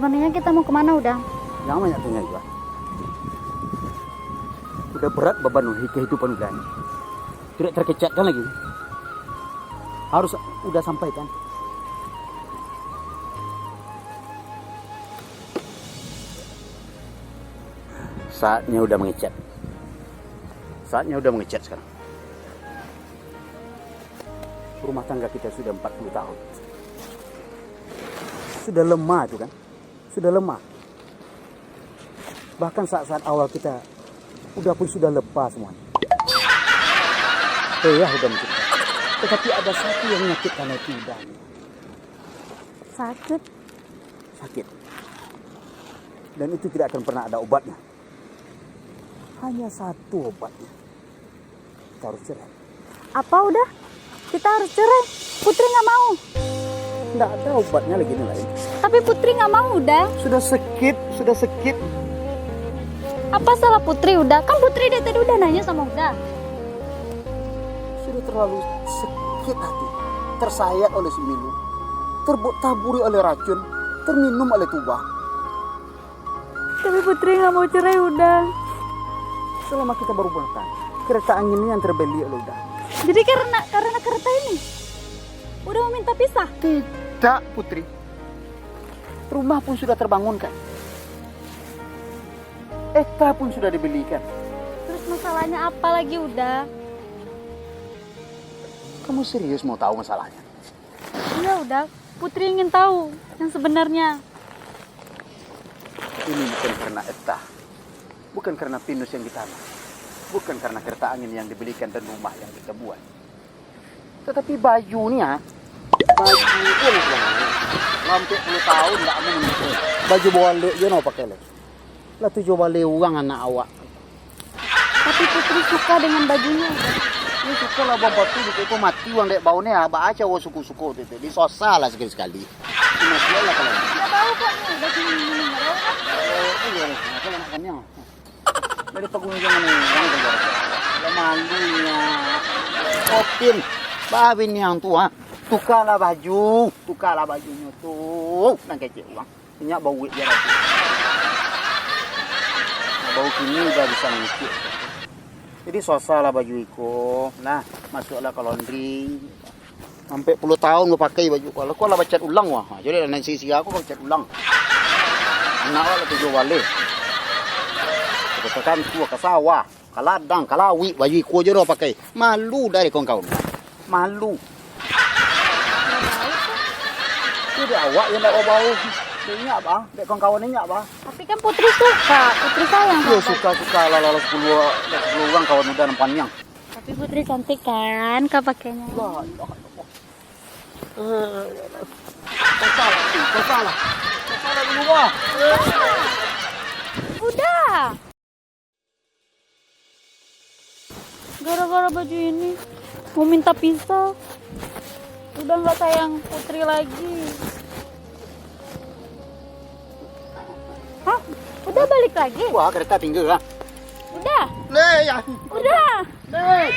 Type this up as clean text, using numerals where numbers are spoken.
Sebenarnya kita mau kemana udah? Yang banyak tanya juga. Udah berat beban kehidupan udah ini. Tidak terkecatkan lagi. Harus udah sampaikan. Saatnya udah mengecat. Saatnya udah mengecat sekarang. Rumah tangga kita sudah 40 tahun. Sudah lemah itu kan. Sudah lemah. Bahkan saat-saat awal kita sudah lepas semuanya. Ya udah mencipta. Tetapi ada satu yang menyakitkan itu udah. Sakit. Sakit. Dan itu tidak akan pernah ada obatnya. Hanya satu obatnya. Kita harus cerai. Apa udah? Kita harus cerai. Putri nggak mau. Tidak ada obatnya lagi nih lain. Tapi Putri nggak mau udah. Sudah sakit. Apa salah Putri udah? Kan Putri dari tadi udah nanya sama udah. Sudah terlalu sakit hati. Tersayat oleh si Milu. Tertaburi oleh racun. Terminum oleh Tuba. Tapi Putri nggak mau cerai udah. Selama kita baru bertahan, kereta angin ini yang terbeli oleh udah. Jadi karena kereta ini udah meminta pisah. Tidak, Putri. Rumah pun sudah terbangunkan. Eta pun sudah dibelikan. Terus masalahnya apa lagi udah? Kamu serius mau tahu masalahnya? Iya udah. Putri ingin tahu yang sebenarnya. Ini bukan karena Eta. Bukan karena pinus yang ditanam. Bukan karena kereta angin yang dibelikan dan rumah yang kita buat. Tetapi bajunya. Baju sampai 10 tahun tidak mau menikah. Baju balik dia mau pakai leh. Lah tujuh balik uang anak awak. Tapi Putri suka dengan bajunya. Ini suka lah bawa batu di kau mati uang dek baunya apa aja wah suku-suku itu. Di sosa lah sekali-sekali. Ini lah kalau. Nggak tahu kok nih baju ini nggak tahu kan? Iya, apa makannya? Dari pengunjung ini yang malunya. Opin, babin yang tua. Tukarlah bajunya tuh. Nang kecil uang. Minyak bau dia lagi. Nah, bau kini udah bisa ngikut. Jadi sosa lah baju iko. Nah, masuklah ke laundry. Sampai 10 tahun gue pakai baju. Kalau kau lah bacat ulang wah. Jadi nanti sisi aku bacat ulang. Anak lah tujuh balik. Katakan tua ke sawah, ke ladang, ke lawi, baju iko je dah pakai. Malu dari kawan-kawan. Malu. Itu awak yang nak bau. Ini apa? Dek kawan-kawan ini apa? Tapi kan Putri suka, Putri sayang. Yo suka lah 10 orang kawan muda nampaknya. Tapi Putri cantik kan, kau pakainya. Kau salah dulu wah. Udah. Gara-gara baju ini mau minta pisah. Udah nggak sayang Putri lagi. Hah? Udah balik lagi? Wah kereta tinggal lah. Udah? Le ya. Udah? Le.